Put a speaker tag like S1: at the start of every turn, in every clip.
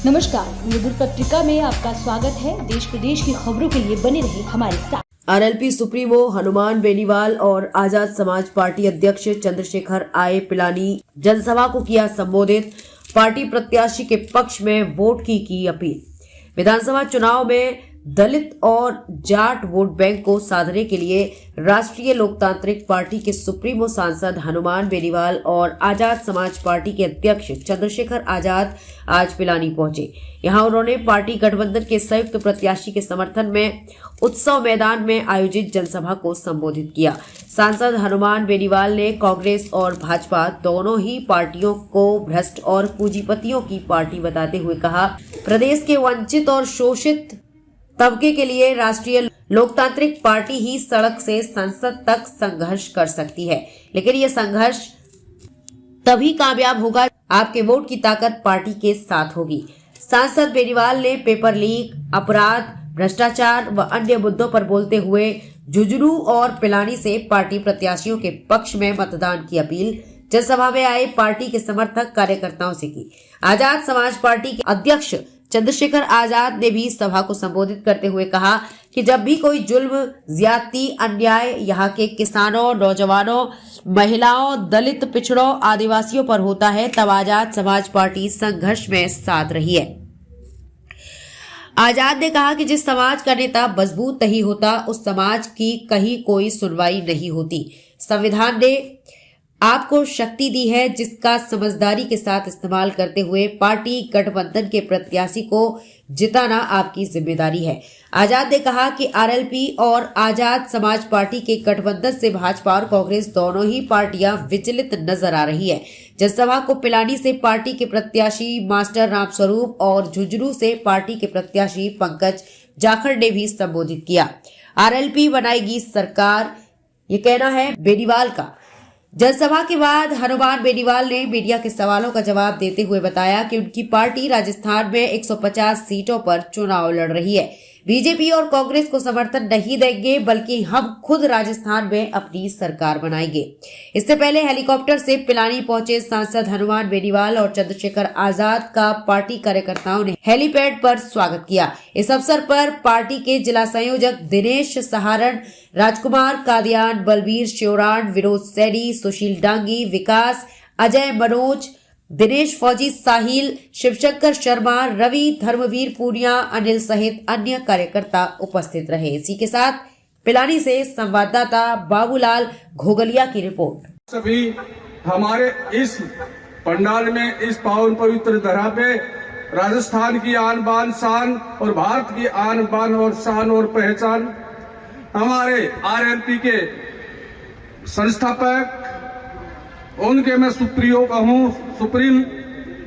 S1: नमस्कार, मधुर पत्रिका में आपका स्वागत है। देश प्रदेश की खबरों के लिए बने रहे हमारे साथ।
S2: आरएलपी सुप्रीमो हनुमान बेनीवाल और आजाद समाज पार्टी अध्यक्ष चंद्रशेखर आए पिलानी जनसभा को किया संबोधित। पार्टी प्रत्याशी के पक्ष में वोट की अपील। विधानसभा चुनाव में दलित और जाट वोट बैंक को साधने के लिए राष्ट्रीय लोकतांत्रिक पार्टी के सुप्रीमो सांसद हनुमान बेनीवाल और आजाद समाज पार्टी के अध्यक्ष चंद्रशेखर आजाद आज पिलानी पहुंचे। यहां उन्होंने पार्टी गठबंधन के संयुक्त प्रत्याशी के समर्थन में उत्सव मैदान में आयोजित जनसभा को संबोधित किया। सांसद हनुमान बेनीवाल ने कांग्रेस और भाजपा दोनों ही पार्टियों को भ्रष्ट और पूंजीपतियों की पार्टी बताते हुए कहा, प्रदेश के वंचित और शोषित तबके के लिए राष्ट्रीय लोकतांत्रिक पार्टी ही सड़क से संसद तक संघर्ष कर सकती है, लेकिन यह संघर्ष तभी कामयाब होगा आपके वोट की ताकत पार्टी के साथ होगी। सांसद बेनीवाल ने पेपर लीक, अपराध, भ्रष्टाचार व अन्य मुद्दों पर बोलते हुए झुंझुनू और पिलानी से पार्टी प्रत्याशियों के पक्ष में मतदान की अपील जनसभा में आए पार्टी के समर्थक कार्यकर्ताओं से की। आजाद समाज पार्टी के अध्यक्ष चंद्रशेखर आजाद ने भी सभा को संबोधित करते हुए कहा कि जब भी कोई जुल्म, ज्यादती, अन्याय यहाँ के किसानों, नौजवानों, महिलाओं, दलित, पिछड़ों, आदिवासियों पर होता है, तब आजाद समाज पार्टी संघर्ष में साथ रही है। आजाद ने कहा कि जिस समाज का नेता मजबूत नहीं होता, उस समाज की कहीं कोई सुनवाई नहीं होती। संविधान ने आपको शक्ति दी है, जिसका समझदारी के साथ इस्तेमाल करते हुए पार्टी गठबंधन के प्रत्याशी को जिताना आपकी जिम्मेदारी है। आजाद ने कहा कि आरएलपी और आजाद समाज पार्टी के गठबंधन से भाजपा और कांग्रेस दोनों ही पार्टियां विचलित नजर आ रही है। जनसभा को पिलानी से पार्टी के प्रत्याशी मास्टर रामस्वरूप और झुंझुनू से पार्टी के प्रत्याशी पंकज जाखड़ ने भी संबोधित किया। आरएलपी बनाएगी सरकार, ये कहना है बेनीवाल का। जनसभा के बाद हनुमान बेनीवाल ने मीडिया के सवालों का जवाब देते हुए बताया कि उनकी पार्टी राजस्थान में 150 सीटों पर चुनाव लड़ रही है। बीजेपी और कांग्रेस को समर्थन नहीं देंगे, बल्कि हम खुद राजस्थान में अपनी सरकार बनाएंगे। इससे पहले हेलीकॉप्टर से पिलानी पहुंचे सांसद हनुमान बेनीवाल और चंद्रशेखर आजाद का पार्टी कार्यकर्ताओं ने हेलीपैड पर स्वागत किया। इस अवसर पर पार्टी के जिला संयोजक दिनेश सहारण, राजकुमार कादियान, बलबीर श्योरान, विनोद सैनी, सुशील डांगी, विकास, अजय, मनोज, दिनेश फौजी, साहिल, शिवशंकर शर्मा, रवि, धर्मवीर पूनिया, अनिल सहित अन्य कार्यकर्ता उपस्थित रहे। इसी के साथ पिलानी से संवाददाता बाबूलाल घोगलिया की रिपोर्ट।
S3: सभी हमारे इस पंडाल में, इस पावन पवित्र धरा पे राजस्थान की आन बान शान और भारत की आन बान और शान और पहचान हमारे आरएलपी के संस्थापक, उनके मैं सुप्रीमो कहूं, सुप्रीम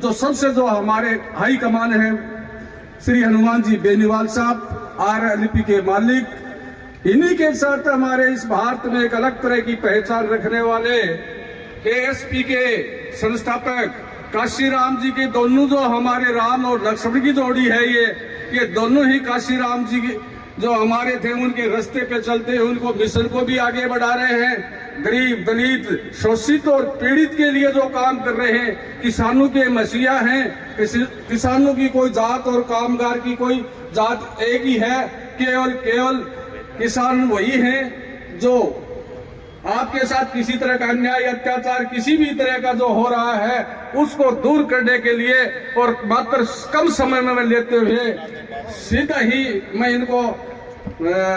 S3: जो हमारे हाई कमान है, श्री हनुमान जी बेनीवाल साहब, आरएलपी के मालिक, इन्हीं के साथ हमारे इस भारत में एक अलग तरह की पहचान रखने वाले एएसपी के संस्थापक काशीराम जी के दोनों जो हमारे राम और लक्ष्मण की जोड़ी है, ये दोनों ही काशीराम जी की जो हमारे थे, उनके रास्ते पे चलते हैं, उनको मिशन को भी आगे बढ़ा रहे हैं। गरीब, दलित, शोषित और पीड़ित के लिए जो काम कर रहे हैं, किसानों के मसीहा हैं। किसानों की कोई जात और कामगार की कोई जात एक ही है, केवल किसान वही हैं जो आपके साथ किसी तरह का अन्याय, अत्याचार, किसी भी तरह का जो हो रहा है उसको दूर करने के लिए और मात्र कम समय में लेते हुए सीधा ही मैं इनको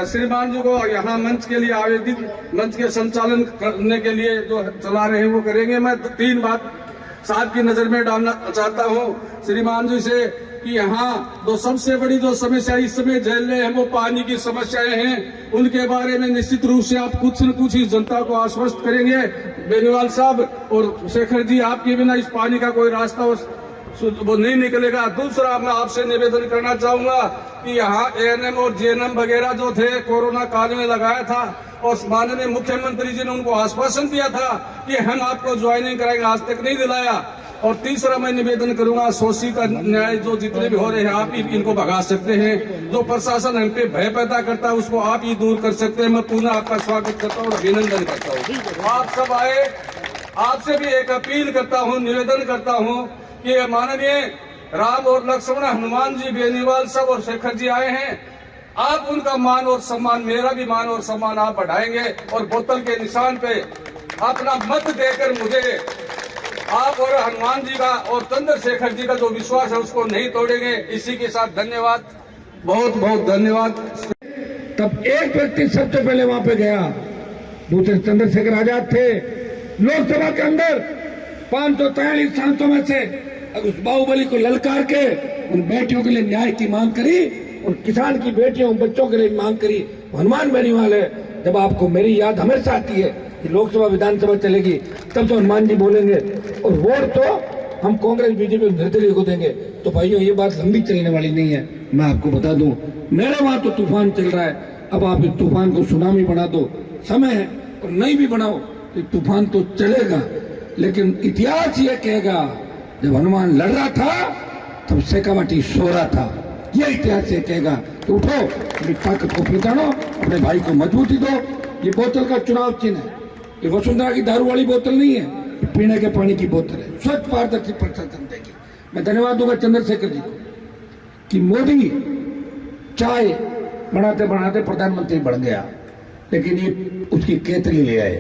S3: श्रीमान जी को यहाँ मंच के लिए आवेदित, मंच के संचालन करने के लिए जो चला रहे हैं वो करेंगे। मैं 3 बात साथ की नजर में डालना चाहता हूँ श्रीमान जी से कि यहाँ जो सबसे बड़ी जो समस्या इस समय झेल रहे हैं वो पानी की समस्याएं हैं। उनके बारे में निश्चित रूप से आप कुछ न कुछ इस जनता को आश्वस्त करेंगे बेनीवाल साहब, और शेखर जी आपके बिना इस पानी का कोई रास्ता वो नहीं निकलेगा। दूसरा मैं आपसे निवेदन करना चाहूंगा कि यहाँ एएनएम और जेएनएम वगैरह जो थे कोरोना काल में लगाया था और माननीय मुख्यमंत्री जी ने उनको आश्वासन दिया था कि हम आपको ज्वाइनिंग कराएंगे, आज तक नहीं दिलाया। और तीसरा मैं निवेदन करूंगा, शोषित न्याय जो जितने भी हो रहे हैं आप ही इनको भगा सकते हैं। जो प्रशासन हम पे भय पैदा करता है उसको आप ही दूर कर सकते हैं। मैं पुनः आपका स्वागत करता हूँ और अभिनंदन करता हूँ। आप सब आए, आपसे भी एक अपील करता हूँ, निवेदन करता हूँ कि माननीय राम और लक्ष्मण, हनुमान जी, बेनीवाल साहब और शेखर जी आए हैं। आप उनका मान और सम्मान, मेरा भी मान और सम्मान आप बढ़ाएंगे और बोतल के निशान पे अपना मत देकर मुझे आप और हनुमान जी का और चंद्रशेखर जी का जो विश्वास है उसको नहीं तोड़ेंगे। इसी के साथ धन्यवाद, बहुत बहुत धन्यवाद।
S4: तब एक व्यक्ति सबसे पहले वहां पे गया, दूसरे चंद्रशेखर आजाद थे। लोकसभा के अंदर 543 सांसदों में से उस बाहुबली को ललकार के उन बेटियों के लिए न्याय की मांग करी, उन किसान की बेटियों बच्चों के लिए मांग करी। हनुमान बेनीवाल है। जब आपको मेरी याद हमेशा आती है कि लोकसभा विधानसभा चलेगी तब तो हनुमान जी बोलेंगे, और वोट तो हम कांग्रेस बीजेपी निर्दलीय को देंगे। तो भाइयों ये बात लंबी चलने वाली नहीं है। मैं आपको बता दूं, मेरे वहां तो तूफान चल रहा है। अब आप इस तूफान को सुनामी बना दो, समय है, और नहीं भी बनाओ तो तूफान तो चलेगा। लेकिन इतिहास ये कहेगा, जब हनुमान लड़ रहा था तब शेखावाटी सो रहा था। ये इतिहास ये कहेगा कि उठो, अपनी ताकत को पहचानो, अपने भाई को मजबूती दो। ये बोतल का चुनाव चिन्ह है। ये वसुंधरा की दारू वाली बोतल नहीं है, ये पीने के पानी की बोतल है। स्वच्छ पारदर्शी प्रशासन देगी। मैं धन्यवाद दूंगा चंद्रशेखर जी को कि मोदी चाय बनाते बनाते प्रधानमंत्री बन गया, लेकिन ये उसकी केतली ले आए।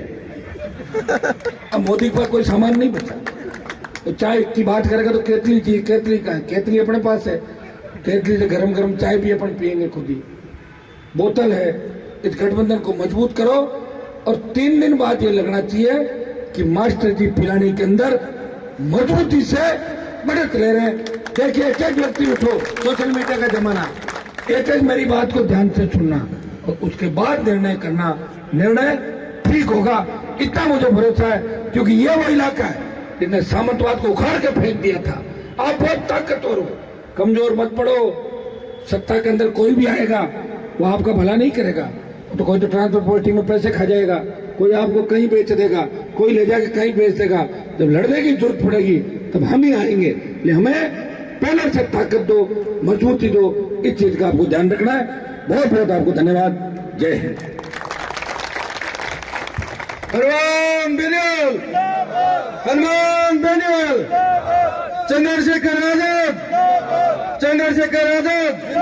S4: अब मोदी के पास कोई सामान नहीं बचा, तो चाय की बात करेगा तो केतली चाहिए। केतली का है, केतली अपने पास है, केतली से गरम गरम चाय भी अपन पियेंगे खुद ही। बोतल है। इस गठबंधन को मजबूत करो, और 3 दिन बाद ये लगना चाहिए कि मास्टर जी पिलानी के अंदर मजबूती से मदद ले रहे हैं। देखिए, एक एक व्यक्ति उठो, सोशल मीडिया का जमाना, एक एक मेरी बात को ध्यान से सुनना और उसके बाद निर्णय करना। निर्णय ठीक होगा, इतना मुझे भरोसा है, क्योंकि ये वो इलाका है जिसने सामंतवाद को उखाड़ के फेंक दिया था। आप बहुत ताकतवर हो, कमजोर मत पड़ो। सत्ता के अंदर कोई भी आएगा वो आपका भला नहीं करेगा। तो कोई तो ट्रांसपोर्ट पॉलिसी में पैसे खा जाएगा, कोई आपको कहीं बेच देगा, कोई ले जाके कहीं बेच देगा। जब लड़ने की जरूरत पड़ेगी तब हम ही आएंगे। इसलिए हमें पहले से ताकत दो, मजबूती दो। इस चीज का आपको ध्यान रखना है। बहुत बहुत आपको धन्यवाद। जय हिंद।
S5: हनुमान बेनीवाल, हनुमान बेनीवाल, चंद्रशेखर आजाद, चंद्रशेखर आजाद।